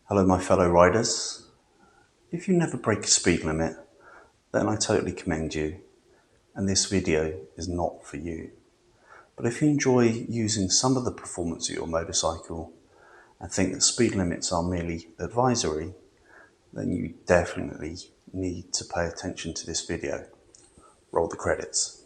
Hello my fellow riders. If you never break a speed limit, then I totally commend you, and this video is not for you. But if you enjoy using some of the performance of your motorcycle and think that speed limits are merely advisory, then you definitely need to pay attention to this video. Roll the credits.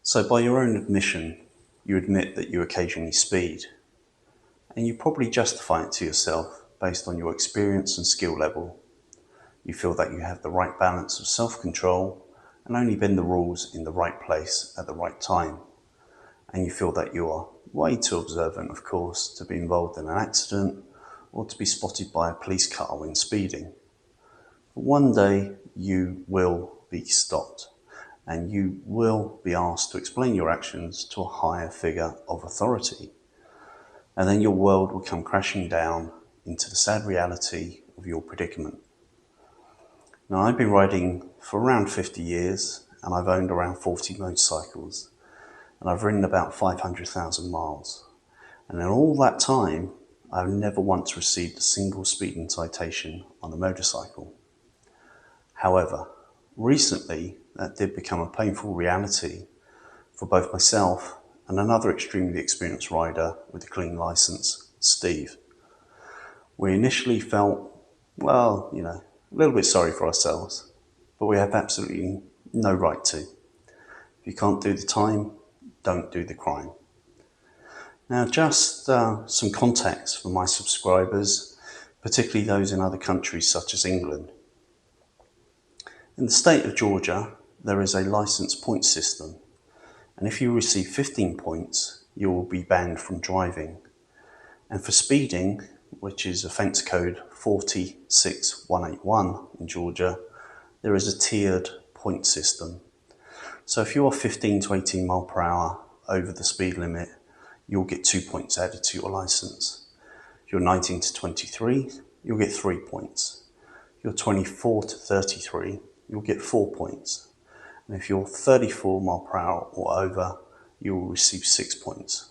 So by your own admission, you admit that you occasionally speed, and you probably justify it to yourself based on your experience and skill level. You feel that you have the right balance of self-control and only bend the rules in the right place at the right time. And you feel that you are way too observant, of course, to be involved in an accident or to be spotted by a police car when speeding. But one day you will be stopped, and you will be asked to explain your actions to a higher figure of authority. And then your world will come crashing down into the sad reality of your predicament. Now, I've been riding for around 50 years, and I've owned around 40 motorcycles, and I've ridden about 500,000 miles. And in all that time, I've never once received a single speeding citation on a motorcycle. However, recently, that did become a painful reality for both myself and another extremely experienced rider with a clean license, Steve. We initially felt, well, a little bit sorry for ourselves, but we have absolutely no right to. If you can't do the time, don't do the crime. Now, just some context for my subscribers, particularly those in other countries such as England. In the state of Georgia, there is a license point system, and if you receive 15 points, you will be banned from driving. And for speeding, which is offence code 46181 in Georgia, there is a tiered point system. So if you are 15 to 18 mile per hour over the speed limit, you'll get 2 points added to your license. If you're 19 to 23, you'll get 3 points. If you're 24 to 33, you'll get 4 points. And if you're 34 mile per hour or over, you will receive 6 points.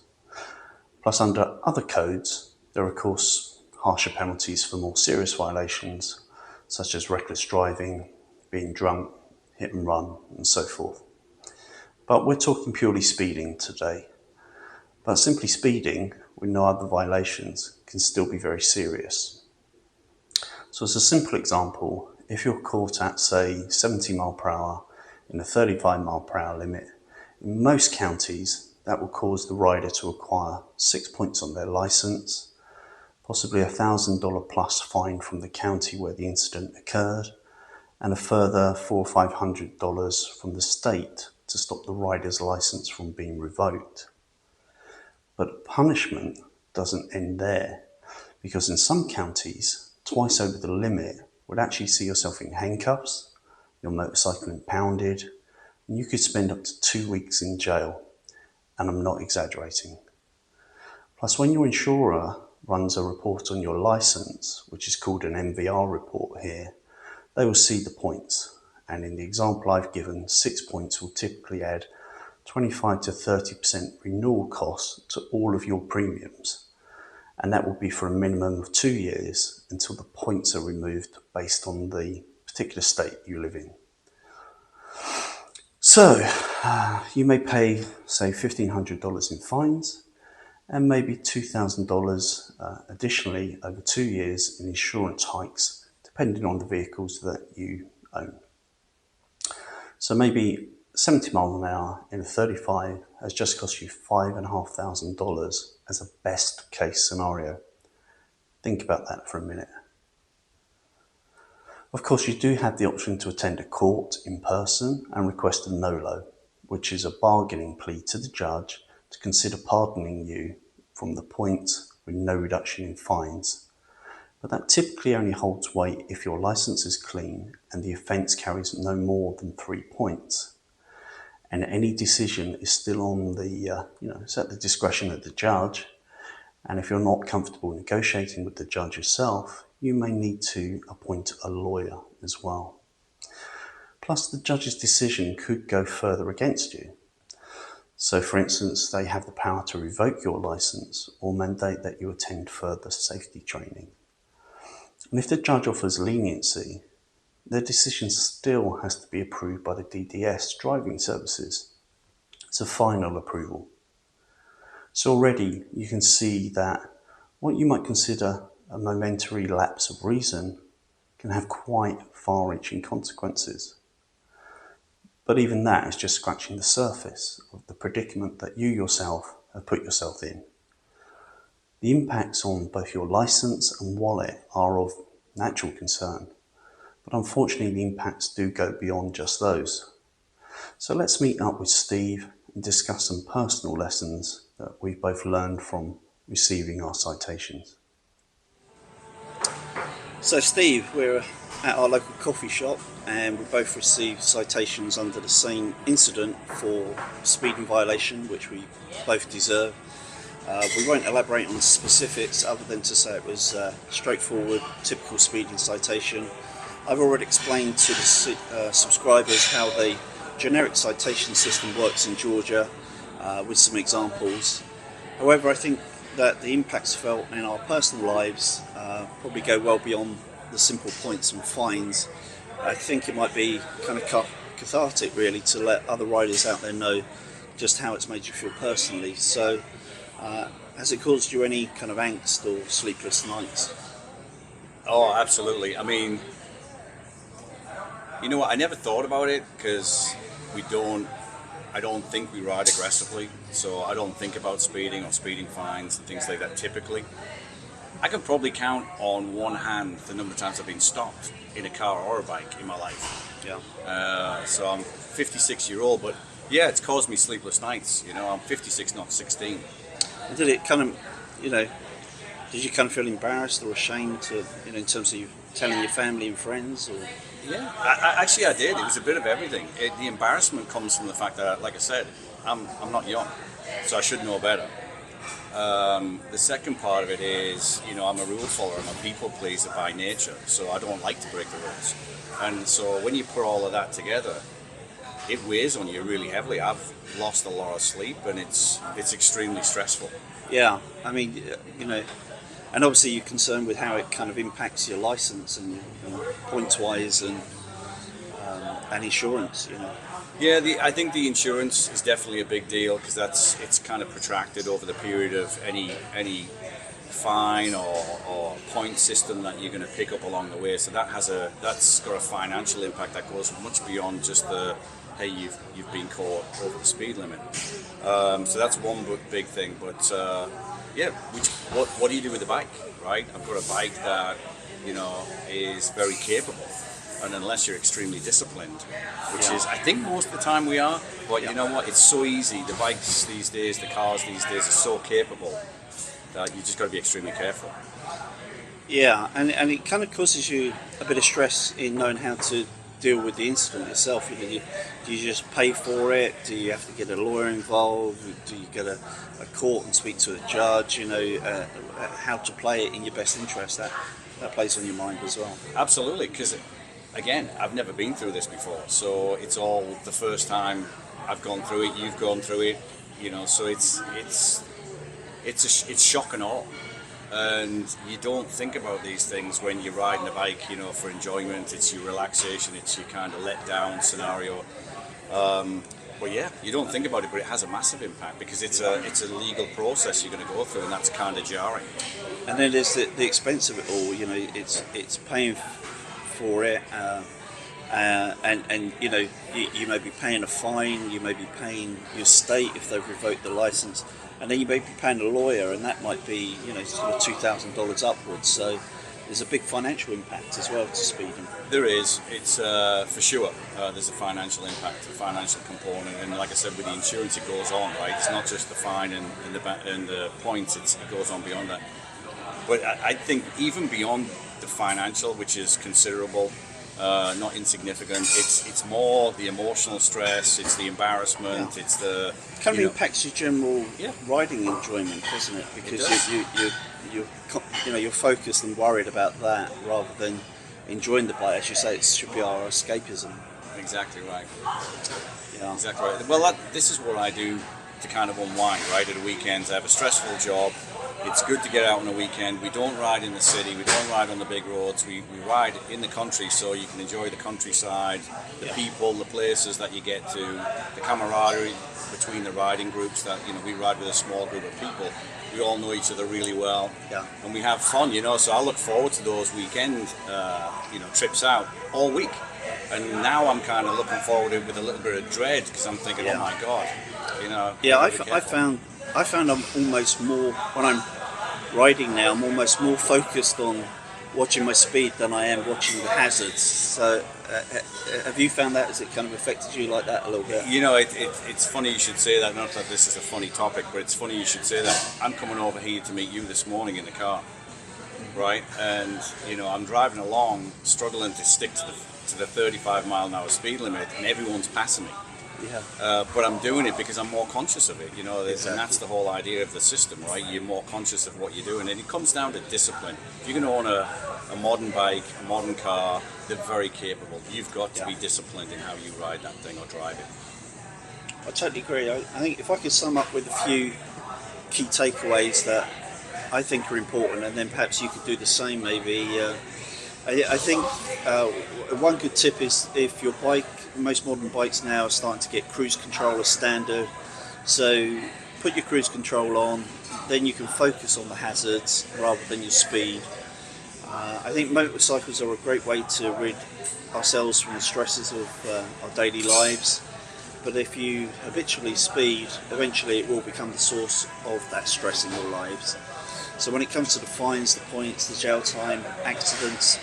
Plus, under other codes, there are of course harsher penalties for more serious violations, such as reckless driving, being drunk, hit and run, and so forth. But we're talking purely speeding today. But simply speeding with no other violations can still be very serious. So as a simple example, if you're caught at, say, 70 mile per hour in a 35 mile per hour limit, in most counties that will cause the rider to acquire 6 points on their license, possibly a $1,000 plus fine from the county where the incident occurred, and a further $400 or $500 from the state to stop the rider's license from being revoked. But punishment doesn't end there, because in some counties, twice over the limit would actually see yourself in handcuffs, your motorcycle impounded, and you could spend up to 2 weeks in jail. And I'm not exaggerating. Plus, when your insurer runs a report on your license, which is called an MVR report here, they will see the points. And in the example I've given, 6 points will typically add 25 to 30% renewal costs to all of your premiums. And that will be for a minimum of 2 years until the points are removed based on the particular state you live in. So, you may pay, say, $1,500 in fines and maybe $2,000 additionally over 2 years in insurance hikes, depending on the vehicles that you own. So maybe 70 miles an hour in a 35 has just cost you $5,500 as a best case scenario. Think about that for a minute. Of course, you do have the option to attend a court in person and request a NOLO, which is a bargaining plea to the judge to consider pardoning you from the points with no reduction in fines. But that typically only holds weight if your license is clean and the offence carries no more than 3 points. And any decision is still on the, it's at the discretion of the judge. And if you're not comfortable negotiating with the judge yourself, you may need to appoint a lawyer as well. Plus, the judge's decision could go further against you. So, for instance, they have the power to revoke your licence or mandate that you attend further safety training. And if the judge offers leniency, their decision still has to be approved by the DDS driving services. It's a final approval. So already you can see that what you might consider a momentary lapse of reason can have quite far-reaching consequences. But even that is just scratching the surface of the predicament that you yourself have put yourself in. The impacts on both your licence and wallet are of natural concern, but unfortunately the impacts do go beyond just those. So let's meet up with Steve and discuss some personal lessons that we've both learned from receiving our citations. So Steve, we're at our local coffee shop and we both received citations under the same incident for speeding violation, which we both deserve. We won't elaborate on the specifics other than to say it was straightforward, typical speeding citation. I've already explained to the subscribers how the generic citation system works in Georgia with some examples. However, I think that the impacts felt in our personal lives probably go well beyond the simple points and fines. I think it might be kind of cathartic really to let other riders out there know just how it's made you feel personally. So has it caused you any kind of angst or sleepless nights? Oh, absolutely. I mean, you know what, I never thought about it because I don't think we ride aggressively, so I don't think about speeding or speeding fines and things like that typically. I can probably count on one hand the number of times I've been stopped in a car or a bike in my life. Yeah. So I'm 56-year-old, but yeah, it's caused me sleepless nights. You know, I'm 56, not 16. And did it kind of, did you kind of feel embarrassed or ashamed to, in terms of you telling your family and friends? Or? Yeah, actually I did. It was a bit of everything. The embarrassment comes from the fact that, like I said, I'm not young, so I should know better. The second part of it is, I'm a rule follower, I'm a people pleaser by nature, so I don't like to break the rules. And so when you put all of that together, it weighs on you really heavily. I've lost a lot of sleep and it's extremely stressful. Yeah, I mean, and obviously you're concerned with how it kind of impacts your license and points-wise and insurance, Yeah, I think the insurance is definitely a big deal because it's kind of protracted over the period of any fine or point system that you're going to pick up along the way. So that's got a financial impact that goes much beyond just the hey, you've been caught over the speed limit. So that's one big thing. But yeah, what do you do with the bike, right? I've got a bike that is very capable. And unless you're extremely disciplined, which is, I think most of the time we are, but you know what, it's so easy. The bikes these days, the cars these days are so capable that you just got to be extremely careful. Yeah, and it kind of causes you a bit of stress in knowing how to deal with the incident itself. Do you just pay for it? Do you have to get a lawyer involved? Do you get a court and speak to a judge? How to play it in your best interest? That plays on your mind as well. Absolutely, because again, I've never been through this before, so it's all the first time I've gone through it. You've gone through it, so it's shock and awe, and you don't think about these things when you're riding a bike, for enjoyment. It's your relaxation, it's your kind of let down scenario. But yeah, you don't think about it, but it has a massive impact because it's a legal process you're going to go through, and that's kind of jarring. And then there's the expense of it all. It's paying for it, and you may be paying a fine, you may be paying your state if they've revoked the license, and then you may be paying a lawyer, and that might be sort of $2,000 upwards. So there's a big financial impact as well to speeding. There is. It's for sure. There's a financial impact, a financial component, and like I said, with the insurance, it goes on, right? It's not just the fine and the points. It goes on beyond that. But I think even beyond the financial, which is considerable, not insignificant, it's more the emotional stress, it's the embarrassment, it's the kind of impacts your general riding enjoyment, doesn't it? Because you're focused and worried about that rather than enjoying the bike. As you say, it should be our escapism. Exactly right. Yeah. Exactly right. Well, this is what I do to kind of unwind, right? At the weekends, I have a stressful job. It's good to get out on a weekend. We don't ride in the city. We don't ride on the big roads. We ride in the country, so you can enjoy the countryside, the people, the places that you get to, the camaraderie between the riding groups. That we ride with a small group of people. We all know each other really well, and we have fun, So I look forward to those weekend, trips out all week. And now I'm kind of looking forward to it with a little bit of dread because I'm thinking, oh my God, Yeah, I found I'm almost more, when I'm riding now, I'm almost more focused on watching my speed than I am watching the hazards. So have you found that? Has it kind of affected you like that a little bit? It's funny you should say that. Not that this is a funny topic, but it's funny you should say that. I'm coming over here to meet you this morning in the car, right? And I'm driving along, struggling to stick to the 35-mile-an-hour speed limit, and everyone's passing me. Yeah. But I'm doing it because I'm more conscious of it, Exactly. And that's the whole idea of the system, right? You're more conscious of what you're doing, and it comes down to discipline. If you're going to own a modern bike, a modern car, they're very capable. You've got to be disciplined in how you ride that thing or drive it. I totally agree. I think if I could sum up with a few key takeaways that I think are important, and then perhaps you could do the same maybe. I think one good tip is if your bike, most modern bikes now are starting to get cruise control as standard, so put your cruise control on, then you can focus on the hazards rather than your speed. I think motorcycles are a great way to rid ourselves from the stresses of our daily lives, but if you habitually speed, eventually it will become the source of that stress in your lives. So when it comes to the fines, the points, the jail time, accidents,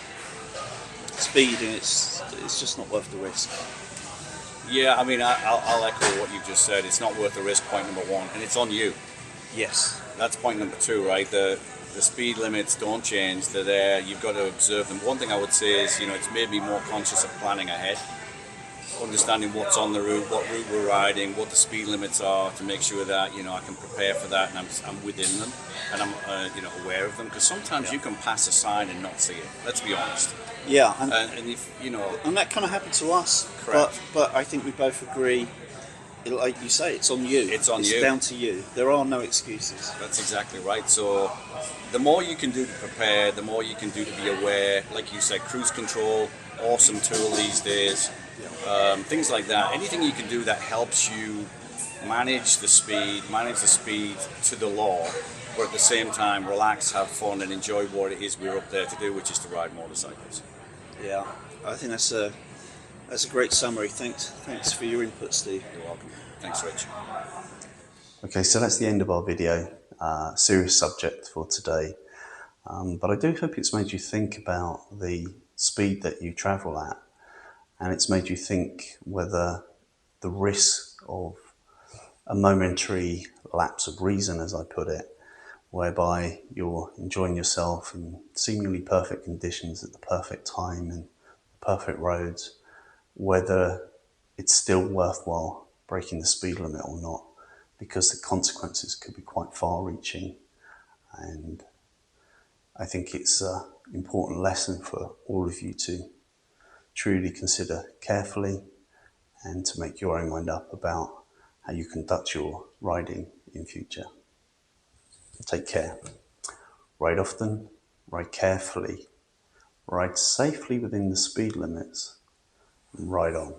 speeding, it's just not worth the risk. Yeah, I mean, I'll echo what you just said. It's not worth the risk, point number one, and it's on you. Yes. That's point number two, right? The speed limits don't change. They're there. You've got to observe them. One thing I would say is, it's made me more conscious of planning ahead, understanding what's on the route, what route we're riding, what the speed limits are, to make sure that I can prepare for that and I'm within them and I'm aware of them. Because sometimes you can pass a sign and not see it. Let's be honest. Yeah, and if and that kind of happened to us. Correct. But I think we both agree. Like you say, it's on you. It's on you. It's down to you. There are no excuses. That's exactly right. So the more you can do to prepare, the more you can do to be aware. Like you said, cruise control, awesome tool these days. Things like that. Anything you can do that helps you manage the speed to the law, but at the same time relax, have fun, and enjoy what it is we're up there to do, which is to ride motorcycles. Yeah, I think that's a great summary. Thanks for your input, Steve. You're welcome. Thanks, Rich. Okay, so that's the end of our video. Serious subject for today, but I do hope it's made you think about the speed that you travel at, and it's made you think whether the risk of a momentary lapse of reason, as I put it, whereby you're enjoying yourself in seemingly perfect conditions at the perfect time and perfect roads, whether it's still worthwhile breaking the speed limit or not, because the consequences could be quite far-reaching. And I think it's an important lesson for all of you to truly consider carefully and to make your own mind up about how you conduct your riding in future. Take care. Ride often, ride carefully, ride safely within the speed limits, and ride on.